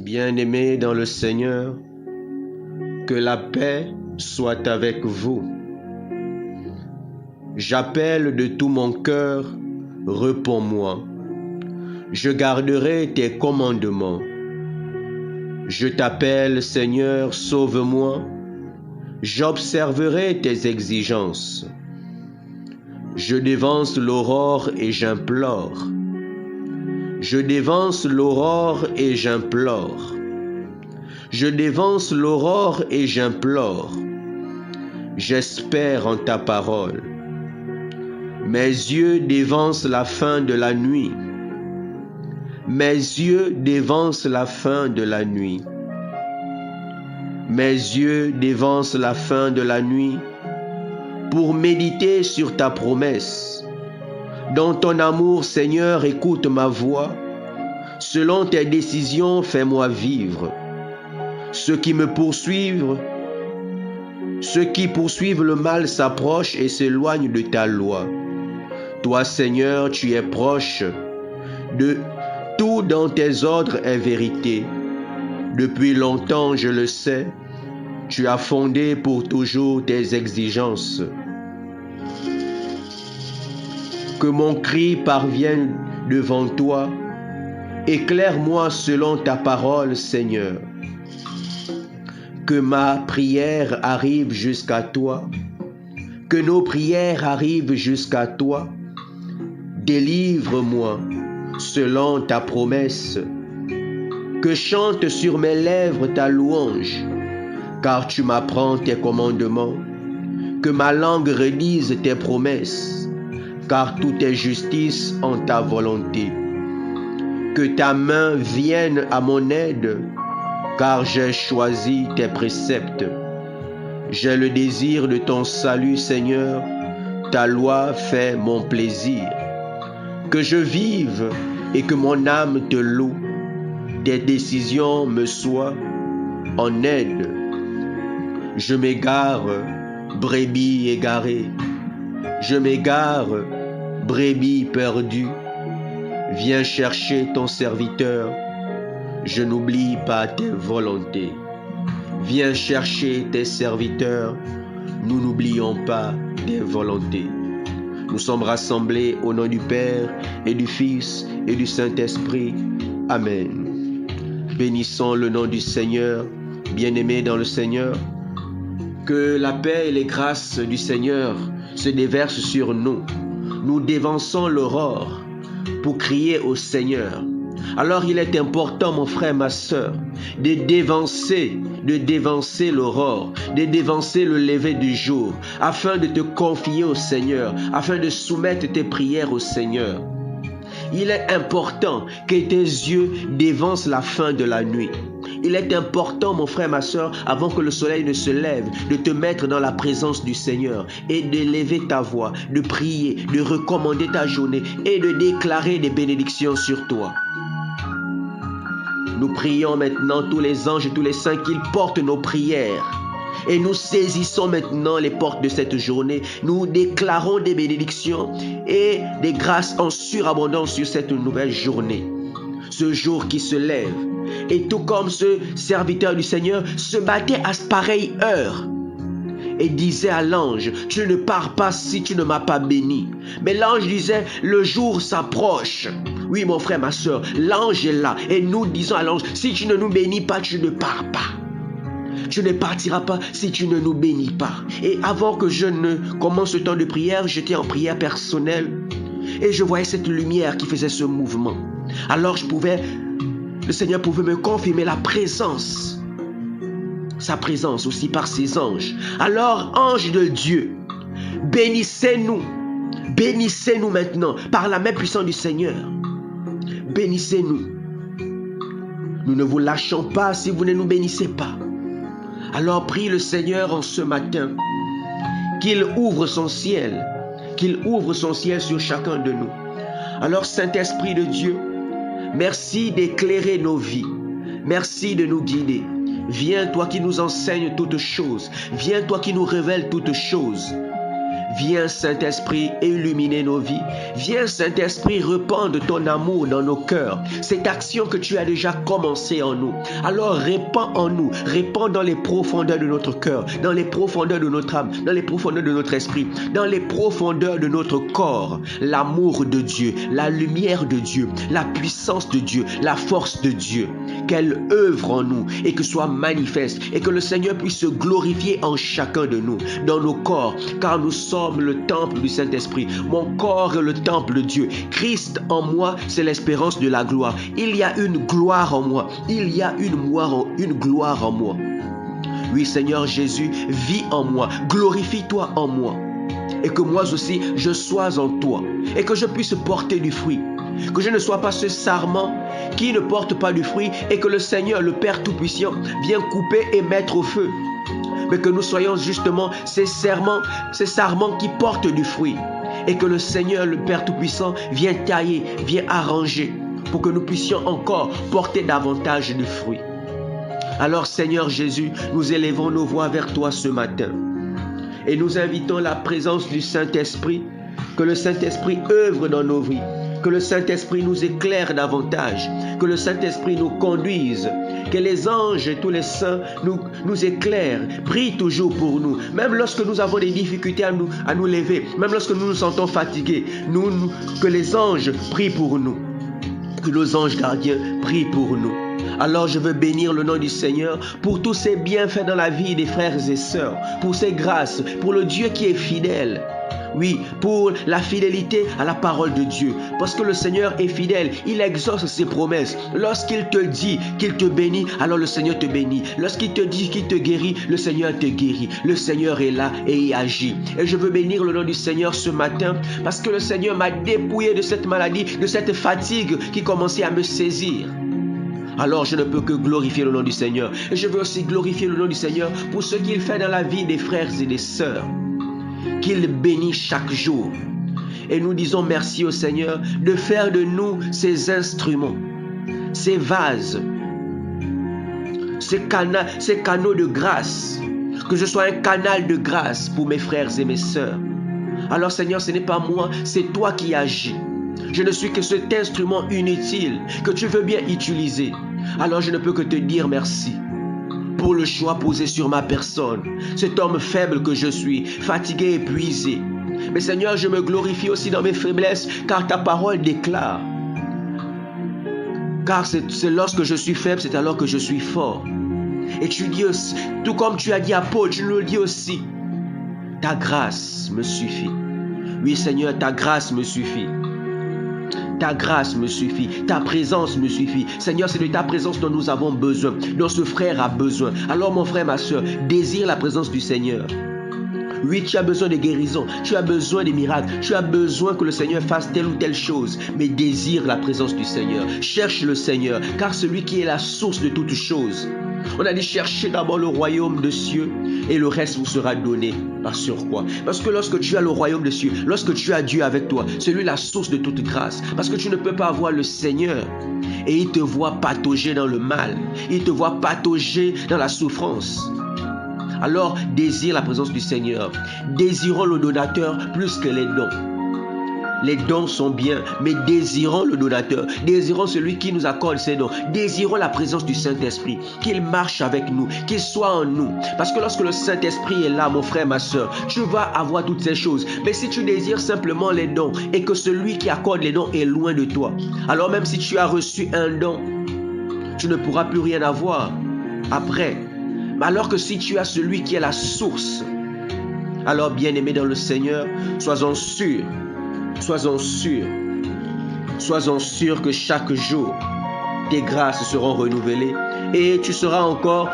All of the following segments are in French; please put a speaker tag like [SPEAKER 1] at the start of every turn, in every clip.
[SPEAKER 1] Bien-aimés dans le Seigneur, que la paix soit avec vous. J'appelle de tout mon cœur, réponds-moi. Je garderai tes commandements. Je t'appelle, Seigneur, sauve-moi. J'observerai tes exigences. Je dévance l'aurore et j'implore. Je dévance l'aurore et j'implore. Je dévance l'aurore et j'implore. J'espère en ta parole. Mes yeux dévancent la fin de la nuit. Mes yeux dévancent la fin de la nuit. Mes yeux dévancent la fin de la nuit pour méditer sur ta promesse. Dans ton amour, Seigneur, écoute ma voix. Selon tes décisions, fais-moi vivre. Ceux qui poursuivent le mal s'approchent et s'éloignent de ta loi. Toi, Seigneur, tu es proche. De tout dans tes ordres est vérité. Depuis longtemps, je le sais, tu as fondé pour toujours tes exigences. Que mon cri parvienne devant toi. Éclaire-moi selon ta parole, Seigneur. Que ma prière arrive jusqu'à toi. Que nos prières arrivent jusqu'à toi. Délivre-moi selon ta promesse. Que chante sur mes lèvres ta louange, car tu m'apprends tes commandements. Que ma langue redise tes promesses, car tout est justice en ta volonté. Que ta main vienne à mon aide, car j'ai choisi tes préceptes. J'ai le désir de ton salut, Seigneur, ta loi fait mon plaisir. Que je vive et que mon âme te loue, tes décisions me soient en aide. Je m'égare, brebis égarée. Je m'égare, brebis perdue. Viens chercher ton serviteur. Je n'oublie pas tes volontés. Viens chercher tes serviteurs. Nous n'oublions pas tes volontés. Nous sommes rassemblés au nom du Père et du Fils et du Saint-Esprit. Amen. Bénissons le nom du Seigneur, bien-aimés dans le Seigneur. Que la paix et les grâces du Seigneur se déversent sur nous. Nous dévançons l'aurore pour crier au Seigneur. Alors il est important, mon frère, ma sœur, de dévancer l'aurore, de dévancer le lever du jour, afin de te confier au Seigneur, afin de soumettre tes prières au Seigneur. Il est important que tes yeux dévancent la fin de la nuit. Il est important, mon frère, ma sœur, avant que le soleil ne se lève, de te mettre dans la présence du Seigneur et de lever ta voix, de prier, de recommander ta journée et de déclarer des bénédictions sur toi. Nous prions maintenant tous les anges et tous les saints qu'ils portent nos prières. Et nous saisissons maintenant les portes de cette journée. Nous déclarons des bénédictions et des grâces en surabondance sur cette nouvelle journée. Ce jour qui se lève. Et tout comme ce serviteur du Seigneur se battait à pareille heure et disait à l'ange, tu ne pars pas si tu ne m'as pas béni. Mais l'ange disait, le jour s'approche. Oui, mon frère, ma soeur, l'ange est là. Et nous disons à l'ange, si tu ne nous bénis pas, tu ne pars pas. Tu ne partiras pas si tu ne nous bénis pas. Et avant que je ne commence ce temps de prière, j'étais en prière personnelle et je voyais cette lumière qui faisait ce mouvement. Alors le Seigneur pouvait me confirmer la présence, sa présence aussi par ses anges. Alors, anges de Dieu, bénissez-nous maintenant par la main puissante du Seigneur. Bénissez-nous. Nous ne vous lâchons pas si vous ne nous bénissez pas. Alors prie le Seigneur en ce matin qu'il ouvre son ciel sur chacun de nous. Alors Saint-Esprit de Dieu, merci d'éclairer nos vies, merci de nous guider. Viens toi qui nous enseignes toutes choses, viens toi qui nous révèles toutes choses. Viens, Saint-Esprit, illuminer nos vies. Viens, Saint-Esprit, répandre ton amour dans nos cœurs. Cette action que tu as déjà commencée en nous. Alors répands en nous, répands dans les profondeurs de notre cœur, dans les profondeurs de notre âme, dans les profondeurs de notre esprit, dans les profondeurs de notre corps, l'amour de Dieu, la lumière de Dieu, la puissance de Dieu, la force de Dieu. Qu'elle œuvre en nous et que soit manifeste et que le Seigneur puisse se glorifier en chacun de nous, dans nos corps, car nous sommes le temple du Saint-Esprit. Mon corps est le temple de Dieu. Christ en moi, c'est l'espérance de la gloire. Il y a une gloire en moi. Il y a une gloire en moi. Oui, Seigneur Jésus, vis en moi. Glorifie-toi en moi. Et que moi aussi, je sois en toi. Et que je puisse porter du fruit. Que je ne sois pas ce sarment qui ne porte pas du fruit et que le Seigneur, le Père Tout-Puissant, vienne couper et mettre au feu. Mais que nous soyons justement ces sarments qui portent du fruit. Et que le Seigneur, le Père Tout-Puissant, vienne tailler, vienne arranger pour que nous puissions encore porter davantage de fruits. Alors Seigneur Jésus, nous élevons nos voix vers toi ce matin. Et nous invitons la présence du Saint-Esprit, que le Saint-Esprit œuvre dans nos vies. Que le Saint-Esprit nous éclaire davantage, que le Saint-Esprit nous conduise, que les anges et tous les saints nous éclairent, prient toujours pour nous, même lorsque nous avons des difficultés à nous lever, même lorsque nous nous sentons fatigués, que les anges prient pour nous, que nos anges gardiens prient pour nous. Alors je veux bénir le nom du Seigneur pour tous ses bienfaits dans la vie des frères et sœurs, pour ses grâces, pour le Dieu qui est fidèle. Oui, pour la fidélité à la parole de Dieu. Parce que le Seigneur est fidèle, il exauce ses promesses. Lorsqu'il te dit qu'il te bénit, alors le Seigneur te bénit. Lorsqu'il te dit qu'il te guérit, le Seigneur te guérit. Le Seigneur est là et il agit. Et je veux bénir le nom du Seigneur ce matin parce que le Seigneur m'a dépouillé de cette maladie, de cette fatigue qui commençait à me saisir. Alors je ne peux que glorifier le nom du Seigneur. Et je veux aussi glorifier le nom du Seigneur pour ce qu'il fait dans la vie des frères et des sœurs. Qu'il bénit chaque jour. Et nous disons merci au Seigneur de faire de nous ces instruments, ces vases, ces canaux de grâce. Que je sois un canal de grâce pour mes frères et mes sœurs. Alors Seigneur, ce n'est pas moi, c'est toi qui agis. Je ne suis que cet instrument inutile que tu veux bien utiliser. Alors je ne peux que te dire merci pour le choix posé sur ma personne, cet homme faible que je suis, fatigué, épuisé. Mais Seigneur, je me glorifie aussi dans mes faiblesses, car ta parole déclare. Car c'est lorsque je suis faible, c'est alors que je suis fort. Et tu dis aussi, tout comme tu as dit à Paul, tu nous le dis aussi, ta grâce me suffit. Oui Seigneur, ta grâce me suffit. Ta grâce me suffit, ta présence me suffit. Seigneur, c'est de ta présence dont nous avons besoin, dont ce frère a besoin. Alors mon frère, ma soeur, désire la présence du Seigneur. Oui, tu as besoin de guérison, tu as besoin de miracles, tu as besoin que le Seigneur fasse telle ou telle chose, mais désire la présence du Seigneur. Cherche le Seigneur, car celui qui est la source de toutes choses. On a dit chercher d'abord le royaume des cieux et le reste vous sera donné. Par surcroît. Parce que lorsque tu as le royaume des cieux, lorsque tu as Dieu avec toi, c'est lui la source de toute grâce. Parce que tu ne peux pas avoir le Seigneur et il te voit patauger dans le mal. Il te voit patauger dans la souffrance. Alors désire la présence du Seigneur. Désirons le donateur plus que les dons. Les dons sont bien, mais désirons le donateur. Désirons celui qui nous accorde ces dons. Désirons la présence du Saint-Esprit. Qu'il marche avec nous, qu'il soit en nous. Parce que lorsque le Saint-Esprit est là, mon frère, ma soeur, tu vas avoir toutes ces choses. Mais si tu désires simplement les dons et que celui qui accorde les dons est loin de toi, alors même si tu as reçu un don, tu ne pourras plus rien avoir après. Mais alors que si tu as celui qui est la source, alors bien-aimé dans le Seigneur, sois-en sûr. Sois-en sûr que chaque jour, tes grâces seront renouvelées et tu seras encore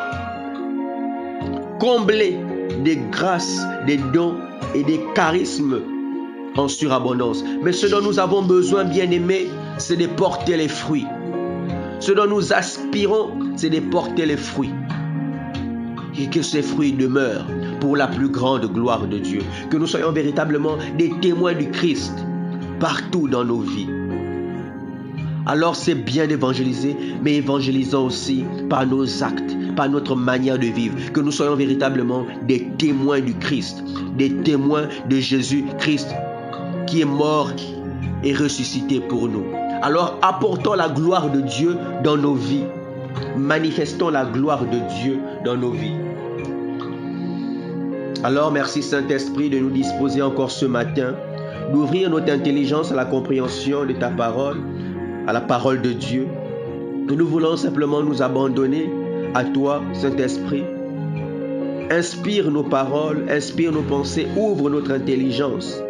[SPEAKER 1] comblé des grâces, des dons et des charismes en surabondance. Mais ce dont nous avons besoin, bien-aimés, c'est de porter les fruits. Ce dont nous aspirons, c'est de porter les fruits. Et que ces fruits demeurent pour la plus grande gloire de Dieu. Que nous soyons véritablement des témoins du Christ partout dans nos vies. Alors c'est bien d'évangéliser, mais évangélisons aussi par nos actes, par notre manière de vivre, que nous soyons véritablement des témoins du Christ, des témoins de Jésus-Christ qui est mort et ressuscité pour nous. Alors apportons la gloire de Dieu dans nos vies. Manifestons la gloire de Dieu dans nos vies. Alors merci Saint-Esprit de nous disposer encore ce matin, d'ouvrir notre intelligence à la compréhension de ta parole, à la parole de Dieu. Et nous voulons simplement nous abandonner à toi, Saint-Esprit. Inspire nos paroles, inspire nos pensées, ouvre notre intelligence.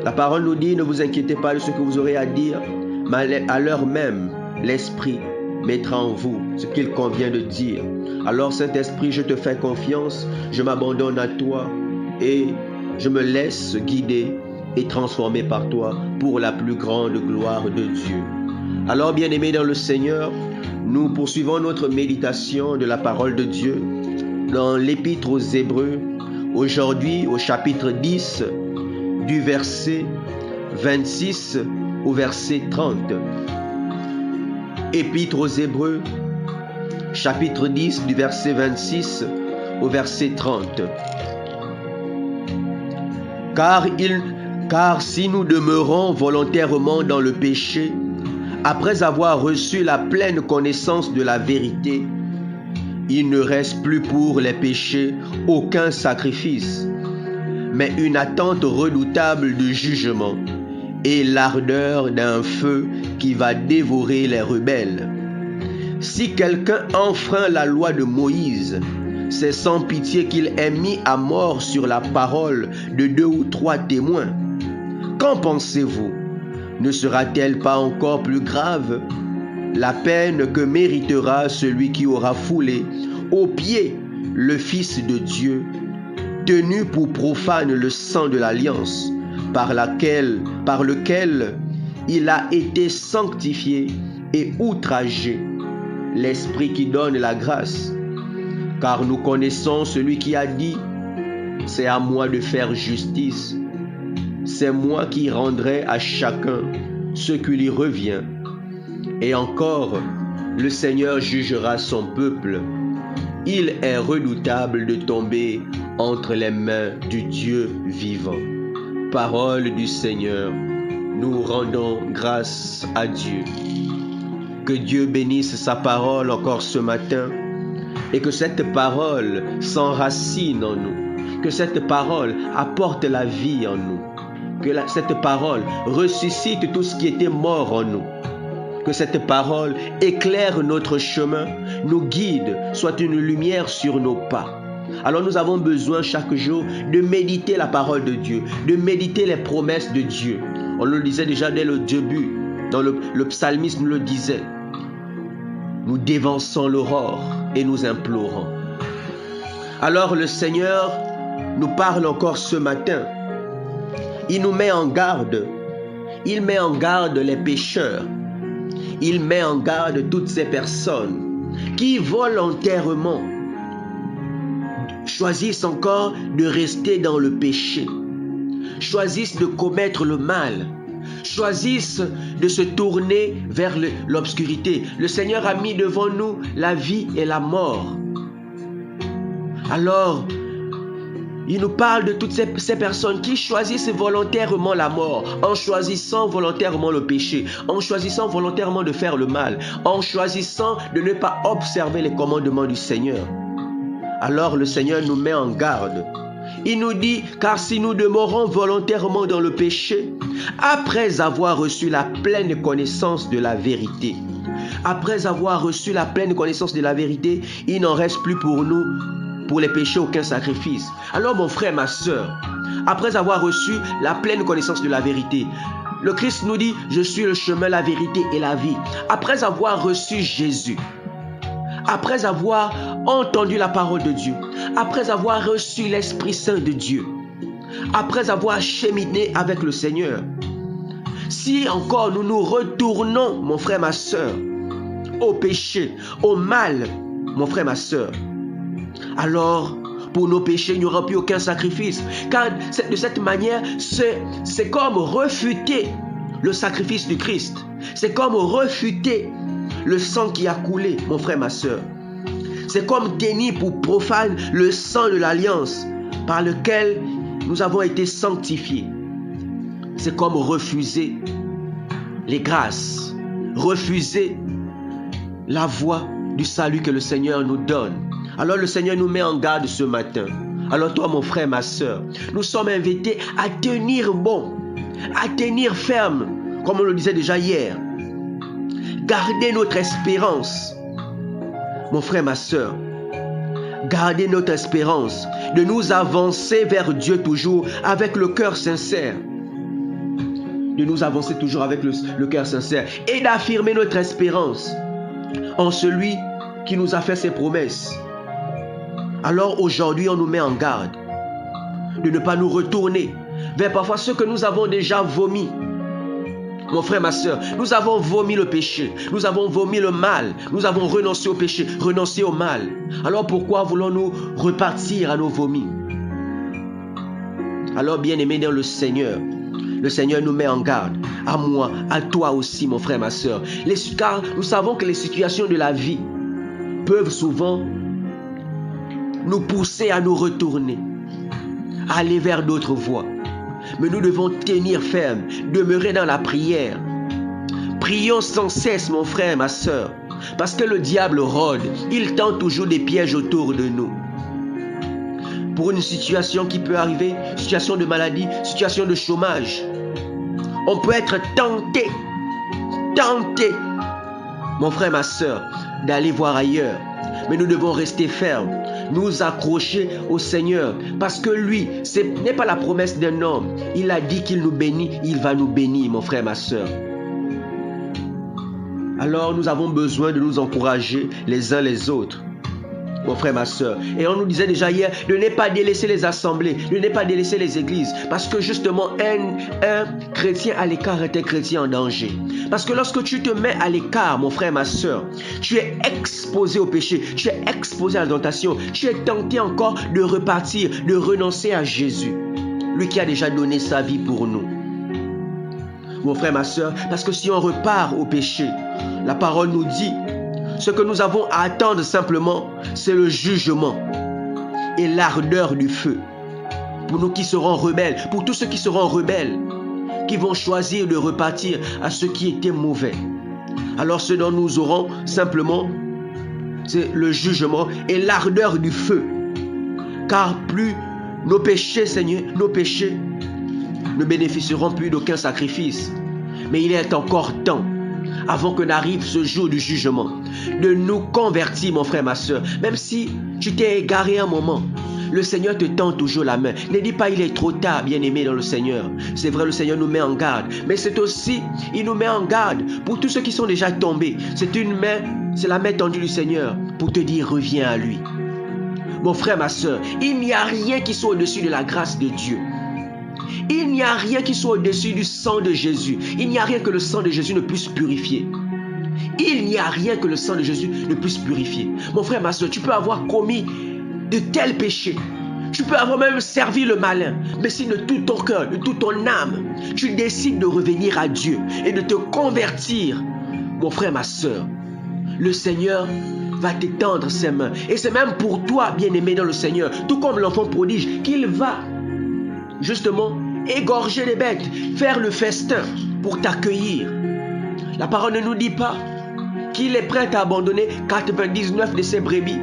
[SPEAKER 1] La parole nous dit, ne vous inquiétez pas de ce que vous aurez à dire, mais à l'heure même, l'Esprit mettra en vous ce qu'il convient de dire. Alors Saint-Esprit, je te fais confiance, je m'abandonne à toi et je me laisse guider et transformer par toi pour la plus grande gloire de Dieu. Alors bien-aimés dans le Seigneur, nous poursuivons notre méditation de la parole de Dieu dans l'Épître aux Hébreux, aujourd'hui au chapitre 10, du verset 26 au verset 30. Épître aux Hébreux, chapitre 10, du verset 26 au verset 30. Car si nous demeurons volontairement dans le péché, après avoir reçu la pleine connaissance de la vérité, il ne reste plus pour les péchés aucun sacrifice, mais une attente redoutable de jugement et l'ardeur d'un feu qui va dévorer les rebelles. Si quelqu'un enfreint la loi de Moïse, c'est sans pitié qu'il est mis à mort sur la parole de 2 ou 3 témoins. Qu'en pensez-vous? Ne sera-t-elle pas encore plus grave la peine que méritera celui qui aura foulé aux pieds le Fils de Dieu, tenu pour profane le sang de l'alliance, par lequel il a été sanctifié et outragé, l'Esprit qui donne la grâce? Car nous connaissons celui qui a dit, « C'est à moi de faire justice, c'est moi qui rendrai à chacun ce qui lui revient. » Et encore, le Seigneur jugera son peuple. Il est redoutable de tomber entre les mains du Dieu vivant. Parole du Seigneur, nous rendons grâce à Dieu. Que Dieu bénisse sa parole encore ce matin et que cette parole s'enracine en nous, que cette parole apporte la vie en nous, que cette parole ressuscite tout ce qui était mort en nous, que cette parole éclaire notre chemin, nous guide, soit une lumière sur nos pas. Alors nous avons besoin chaque jour de méditer la parole de Dieu, de méditer les promesses de Dieu. On le disait déjà dès le début, dans le psalmiste nous le disait. Nous dévançons l'aurore et nous implorons. Alors le Seigneur nous parle encore ce matin. Il nous met en garde. Il met en garde les pécheurs. Il met en garde toutes ces personnes qui volontairement choisissent encore de rester dans le péché, choisissent de commettre le mal, choisissent de se tourner vers l'obscurité. Le Seigneur a mis devant nous la vie et la mort. Alors, il nous parle de toutes ces personnes qui choisissent volontairement la mort, en choisissant volontairement le péché, en choisissant volontairement de faire le mal, en choisissant de ne pas observer les commandements du Seigneur. Alors le Seigneur nous met en garde. Il nous dit, car si nous demeurons volontairement dans le péché, après avoir reçu la pleine connaissance de la vérité, après avoir reçu la pleine connaissance de la vérité, il n'en reste plus pour nous, pour les péchés, aucun sacrifice. Alors mon frère, ma soeur, après avoir reçu la pleine connaissance de la vérité, le Christ nous dit, je suis le chemin, la vérité et la vie. Après avoir reçu Jésus, après avoir entendu la parole de Dieu, après avoir reçu l'Esprit Saint de Dieu, après avoir cheminé avec le Seigneur, si encore nous nous retournons, mon frère, ma soeur, au péché, au mal, mon frère, ma soeur, alors pour nos péchés, il n'y aura plus aucun sacrifice. Car de cette manière, c'est comme refuter le sacrifice du Christ. C'est comme refuter le sang qui a coulé, mon frère, ma soeur. C'est comme tenir pour profane le sang de l'alliance par lequel nous avons été sanctifiés. C'est comme refuser les grâces, refuser la voie du salut que le Seigneur nous donne. Alors le Seigneur nous met en garde ce matin. Alors toi, mon frère, ma soeur, nous sommes invités à tenir bon, à tenir ferme, comme on le disait déjà hier. Gardez notre espérance, mon frère, ma soeur. Gardez notre espérance de nous avancer vers Dieu toujours avec le cœur sincère. De nous avancer toujours avec le cœur sincère et d'affirmer notre espérance en celui qui nous a fait ses promesses. Alors aujourd'hui, on nous met en garde de ne pas nous retourner vers parfois ce que nous avons déjà vomi. Mon frère, ma soeur, nous avons vomi le péché, nous avons vomi le mal, nous avons renoncé au péché, renoncé au mal. Alors pourquoi voulons-nous repartir à nos vomis? Alors bien-aimés dans le Seigneur nous met en garde, à moi, à toi aussi, mon frère, ma soeur. Car nous savons que les situations de la vie peuvent souvent nous pousser à nous retourner, à aller vers d'autres voies. Mais nous devons tenir ferme, demeurer dans la prière. Prions sans cesse, mon frère, ma soeur, parce que le diable rôde, il tend toujours des pièges autour de nous. Pour une situation qui peut arriver, situation de maladie, situation de chômage, on peut être tenté, mon frère, ma soeur, d'aller voir ailleurs. Mais nous devons rester fermes, nous accrocher au Seigneur, parce que lui, ce n'est pas la promesse d'un homme. Il a dit qu'il nous bénit, il va nous bénir, mon frère, ma soeur. Alors nous avons besoin de nous encourager les uns les autres, mon frère, ma soeur. Et on nous disait déjà hier de ne pas délaisser les assemblées, de ne pas délaisser les églises, parce que justement un chrétien à l'écart est un chrétien en danger. Parce que lorsque tu te mets à l'écart, mon frère, ma soeur, tu es exposé au péché, tu es exposé à la tentation, tu es tenté encore de repartir, de renoncer à Jésus, lui qui a déjà donné sa vie pour nous. Mon frère, ma soeur, parce que si on repart au péché, la parole nous dit, ce que nous avons à attendre simplement, c'est le jugement et l'ardeur du feu. Pour nous qui serons rebelles, pour tous ceux qui seront rebelles, qui vont choisir de repartir à ce qui était mauvais. Alors ce dont nous aurons simplement, c'est le jugement et l'ardeur du feu. Car plus nos péchés, Seigneur, nos péchés ne bénéficieront plus d'aucun sacrifice. Mais il est encore temps, avant que n'arrive ce jour du jugement, de nous convertir, mon frère, ma soeur. Même si tu t'es égaré un moment, le Seigneur te tend toujours la main. Ne dis pas il est trop tard, bien-aimé dans le Seigneur. C'est vrai, le Seigneur nous met en garde, mais c'est aussi, il nous met en garde pour tous ceux qui sont déjà tombés. C'est la main tendue du Seigneur pour te dire reviens à lui. Mon frère, ma soeur, il n'y a rien qui soit au-dessus de la grâce de Dieu. Il n'y a rien qui soit au-dessus du sang de Jésus. Il n'y a rien que le sang de Jésus ne puisse purifier. Il n'y a rien que le sang de Jésus ne puisse purifier. Mon frère, ma soeur, tu peux avoir commis de tels péchés. Tu peux avoir même servi le malin. Mais si de tout ton cœur, de toute ton âme, tu décides de revenir à Dieu et de te convertir, mon frère, ma soeur, le Seigneur va t'étendre ses mains. Et c'est même pour toi, bien-aimé dans le Seigneur, tout comme l'enfant prodige, qu'il va justement égorger les bêtes, faire le festin pour t'accueillir. La parole ne nous dit pas qu'il est prêt à abandonner 99 de ses brebis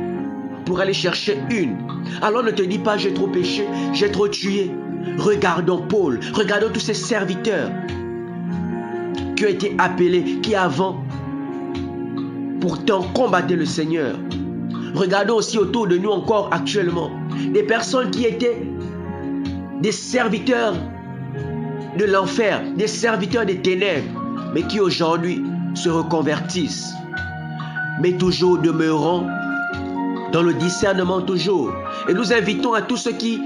[SPEAKER 1] pour aller chercher une. Alors ne te dis pas j'ai trop péché, j'ai trop tué. Regardons Paul, regardons tous ces serviteurs qui ont été appelés, qui avant pourtant combattaient le Seigneur. Regardons aussi autour de nous encore actuellement des personnes qui étaient des serviteurs de l'enfer, des serviteurs des ténèbres, mais qui aujourd'hui se reconvertissent, mais toujours demeurant dans le discernement toujours. Et nous invitons à tous ceux qui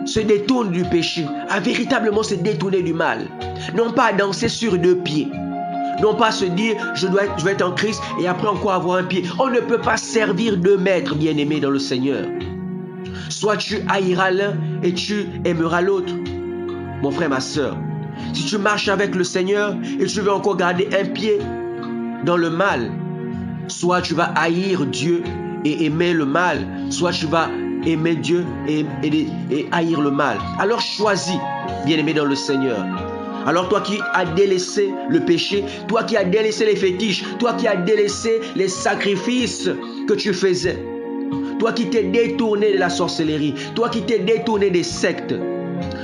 [SPEAKER 1] se détournent du péché à véritablement se détourner du mal, non pas à danser sur deux pieds, non pas à se dire je vais être en Christ et après encore avoir un pied. On ne peut pas servir deux maîtres, bien-aimés dans le Seigneur. Soit tu haïras l'un et tu aimeras l'autre. Mon frère, ma soeur, Si tu marches avec le Seigneur et tu veux encore garder un pied dans le mal, soit tu vas haïr Dieu et aimer le mal, soit tu vas aimer Dieu et haïr le mal. Alors choisis, bien-aimé dans le Seigneur. Alors toi qui as délaissé le péché, toi qui as délaissé les fétiches, toi qui as délaissé les sacrifices que tu faisais, toi qui t'es détourné de la sorcellerie, toi qui t'es détourné des sectes,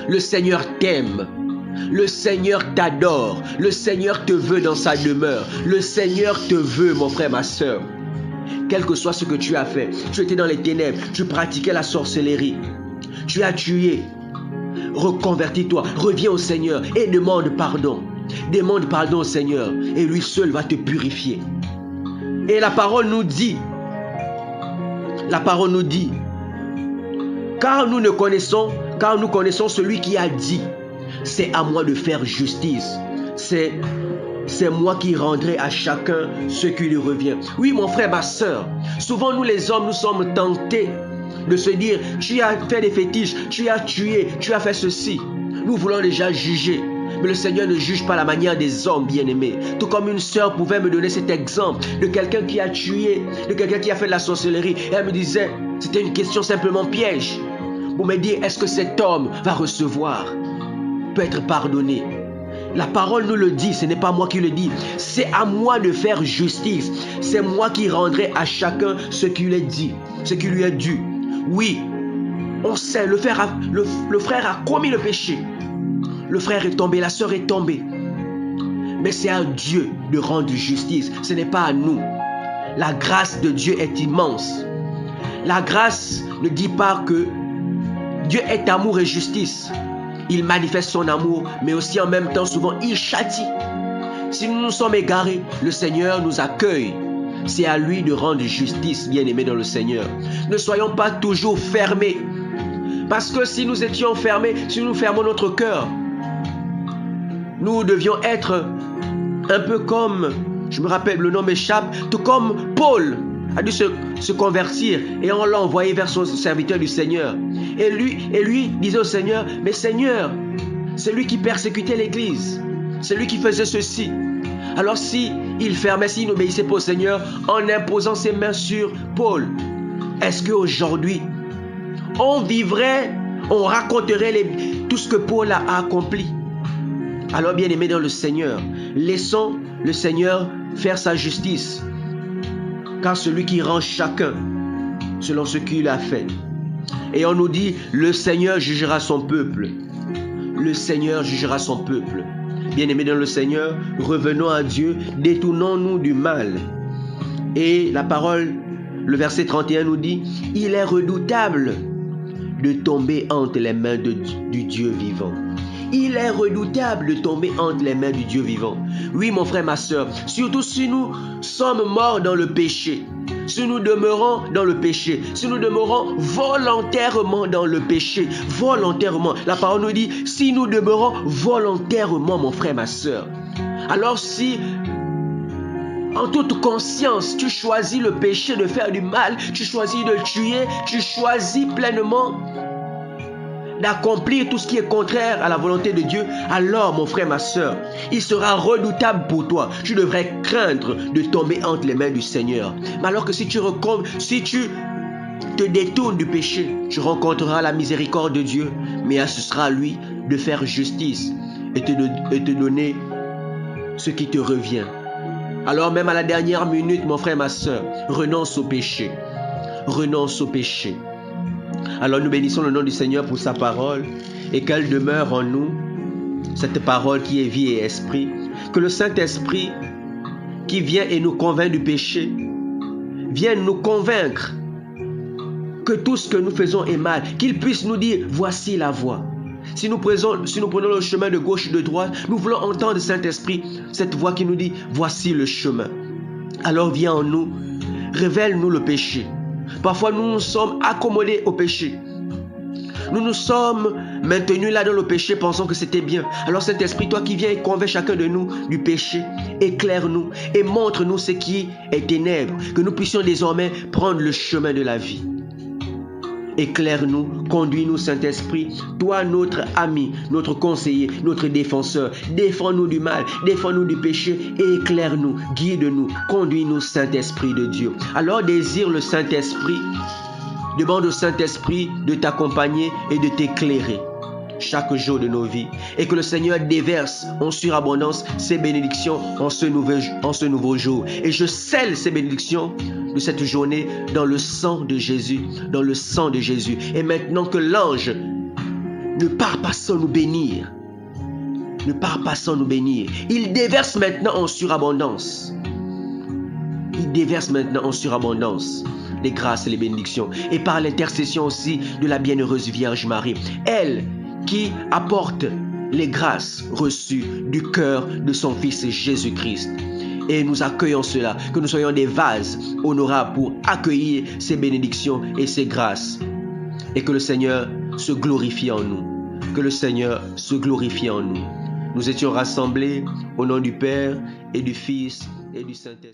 [SPEAKER 1] le Seigneur t'aime. Le Seigneur t'adore. Le Seigneur te veut dans sa demeure. Le Seigneur te veut, mon frère, ma soeur. Quel que soit ce que tu as fait, tu étais dans les ténèbres, tu pratiquais la sorcellerie, tu as tué. Reconvertis-toi, reviens au Seigneur et demande pardon. Demande pardon au Seigneur et lui seul va te purifier. Et la parole nous dit, car nous connaissons celui qui a dit, c'est à moi de faire justice. C'est moi qui rendrai à chacun ce qui lui revient. Oui, mon frère, ma soeur, souvent nous les hommes, nous sommes tentés de se dire, tu as fait des fétiches, tu as tué, tu as fait ceci. Nous voulons déjà juger. Mais le Seigneur ne juge pas la manière des hommes, bien-aimés. Tout comme une sœur pouvait me donner cet exemple de quelqu'un qui a tué, de quelqu'un qui a fait de la sorcellerie. Et elle me disait, c'était une question simplement piège. Pour me dire, est-ce que cet homme va recevoir, peut être pardonné? La parole nous le dit, ce n'est pas moi qui le dis. C'est à moi de faire justice. C'est moi qui rendrai à chacun ce qui lui est dit, ce qui lui est dû. Oui, on sait, le frère a commis le péché. Le frère est tombé, la sœur est tombée. Mais c'est à Dieu de rendre justice. Ce n'est pas à nous. La grâce de Dieu est immense. La grâce ne dit pas que Dieu est amour et justice. Il manifeste son amour, mais aussi en même temps, souvent, il châtie. Si nous nous sommes égarés, le Seigneur nous accueille. C'est à lui de rendre justice, bien-aimés dans le Seigneur. Ne soyons pas toujours fermés. Parce que si nous étions fermés, si nous fermons notre cœur, nous devions être un peu comme, je me rappelle, le nom m'échappe, tout comme Paul a dû se convertir et on l'a envoyé vers son serviteur du Seigneur. Et lui disait au Seigneur, mais Seigneur, c'est lui qui persécutait l'église, c'est lui qui faisait ceci. Alors s'il fermait, s'il n'obéissait pas au Seigneur en imposant ses mains sur Paul, est-ce qu'aujourd'hui on vivrait, on raconterait tout ce que Paul a accompli? Alors bien aimés dans le Seigneur, laissons le Seigneur faire sa justice, car celui qui rend chacun selon ce qu'il a fait. Et on nous dit, le Seigneur jugera son peuple. Le Seigneur jugera son peuple. Bien aimés dans le Seigneur, revenons à Dieu, détournons-nous du mal. Et la parole, le verset 31 nous dit, il est redoutable de tomber entre les mains du Dieu vivant. Il est redoutable de tomber entre les mains du Dieu vivant. Oui, mon frère, ma soeur, surtout si nous sommes morts dans le péché, si nous demeurons dans le péché, si nous demeurons volontairement dans le péché, volontairement, la parole nous dit, si nous demeurons volontairement, mon frère, ma soeur, alors si en toute conscience, tu choisis le péché de faire du mal, tu choisis de tuer, tu choisis pleinement d'accomplir tout ce qui est contraire à la volonté de Dieu, alors mon frère, ma soeur, il sera redoutable pour toi. Tu devrais craindre de tomber entre les mains du Seigneur. Mais alors que si tu te détournes du péché, tu rencontreras la miséricorde de Dieu, mais ce sera à lui de faire justice et te donner ce qui te revient. Alors même à la dernière minute, mon frère, ma soeur, renonce au péché. Renonce au péché. Alors nous bénissons le nom du Seigneur pour sa parole et qu'elle demeure en nous, cette parole qui est vie et esprit. Que le Saint-Esprit qui vient et nous convainc du péché, vienne nous convaincre que tout ce que nous faisons est mal, qu'il puisse nous dire, voici la voie. Si nous prenons le chemin de gauche ou de droite, nous voulons entendre le Saint-Esprit, cette voix qui nous dit, voici le chemin. Alors viens en nous, révèle-nous le péché. Parfois nous nous sommes accommodés au péché. Nous nous sommes maintenus là dans le péché pensant que c'était bien. Alors Saint-Esprit, toi qui viens et convainc chacun de nous du péché, éclaire-nous et montre-nous ce qui est ténèbres, que nous puissions désormais prendre le chemin de la vie. Éclaire-nous, conduis-nous, Saint-Esprit. Toi, notre ami, notre conseiller, notre défenseur. Défends-nous du mal, défends-nous du péché et éclaire-nous, guide-nous, conduis-nous, Saint-Esprit de Dieu. Alors désire le Saint-Esprit, demande au Saint-Esprit de t'accompagner et de t'éclairer chaque jour de nos vies, et que le Seigneur déverse en surabondance ses bénédictions en ce nouveau jour. Et je scelle ces bénédictions de cette journée dans le sang de Jésus, dans le sang de Jésus. Et maintenant que l'ange ne part pas sans nous bénir, ne part pas sans nous bénir, il déverse maintenant en surabondance. Il déverse maintenant en surabondance les grâces et les bénédictions. Et par l'intercession aussi de la bienheureuse Vierge Marie, elle qui apporte les grâces reçues du cœur de son Fils Jésus-Christ. Et nous accueillons cela, que nous soyons des vases honorables pour accueillir ces bénédictions et ces grâces. Et que le Seigneur se glorifie en nous. Que le Seigneur se glorifie en nous. Nous étions rassemblés au nom du Père et du Fils et du Saint-Esprit.